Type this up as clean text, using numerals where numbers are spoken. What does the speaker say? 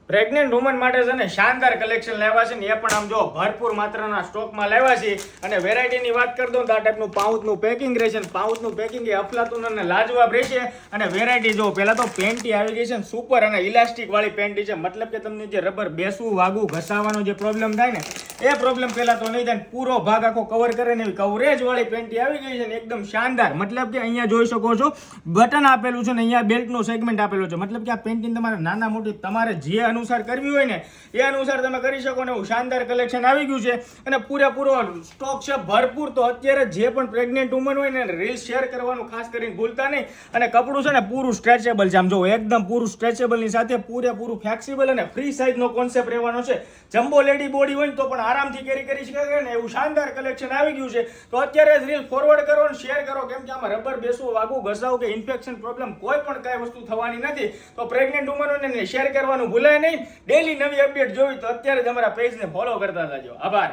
Pregnant woman માટે છે ને શાનદાર કલેક્શન લાવ્યા છે ને એ પણ આમ જો ભરપૂર માત્રાના સ્ટોકમાં લાવ્યા છે અને વેરાયટીની વાત કરી દઉં તો આ ટાઈપનું પાઉચનું પેકિંગ રહેશે ને પાઉચનું પેકિંગ એ અફલાતુન અને લાજવાબ રહેશે અને વેરાયટી જો પહેલા તો પેન્ટી આવી ગઈ છે ને સુપર અને ઇલાસ્ટિક વાળી પેન્ટી છે, મતલબ કે તમને જે રબર બેસવું વાગવું ઘસાવાનો જે પ્રોબ્લેમ થાય ને એ પ્રોબ્લેમ પહેલા તો નહીં થાય, પૂરો ભાગ આખો કવર કરે ને એવી કવરેજ વાળી પેન્ટી આવી ગઈ છે ને એકદમ શાનદાર. મતલબ કે અહીંયા જોઈ શકો છો બટન આપેલું છે ને અહીંયા બેલ્ટનું સેગમેન્ટ આપેલું છે, મતલબ કે આ પેન્ટિંગ તમારે નાના મોટી તમારે જે અનુસાર કરવી હોય ને એ અનુસાર તમે કરી શકો ને એવું શાનદાર કલેક્શન આવી ગયું છે અને પૂરેપૂરો સ્ટોક છે ભરપૂર. તો અત્યારે જે પણ પ્રેગ્નેન્ટ વુમન હોય ને રીલ શેર કરવાનું ખાસ કરીને ભૂલતા નહીં. અને કપડું છે ને પૂરું સ્ટ્રેચેબલ છે, આમ જો એકદમ પૂરું સ્ટ્રેચેબલની સાથે પૂરેપૂરું ફ્લેક્સિબલ અને ફ્રી સાઇઝનો કોન્સેપ્ટ રહેવાનો છે. જમ્બો લેડી બોડી હોય ને તો પણ આરામથી કેરી કરી શકે ને એવું શાનદાર કલેક્શન આવી ગયું છે. તો અત્યારે જ રીલ ફોરવર્ડ કરો અને શેર કરો, કેમ કે આમાં રબર બેસવું વાગવું ઘસાવું કે ઇન્ફેક્શન પ્રોબ્લેમ કોઈ પણ કાંઈ વસ્તુ થવાની નથી. તો પ્રેગ્નેન્ટ વુમનોને શેર કરવાનું ભૂલાય નહીં. ડેલી નવી અપડેટ જોવી તો અત્યારે જ અમારા પેજને ફોલો કરતા જાજો. આભાર.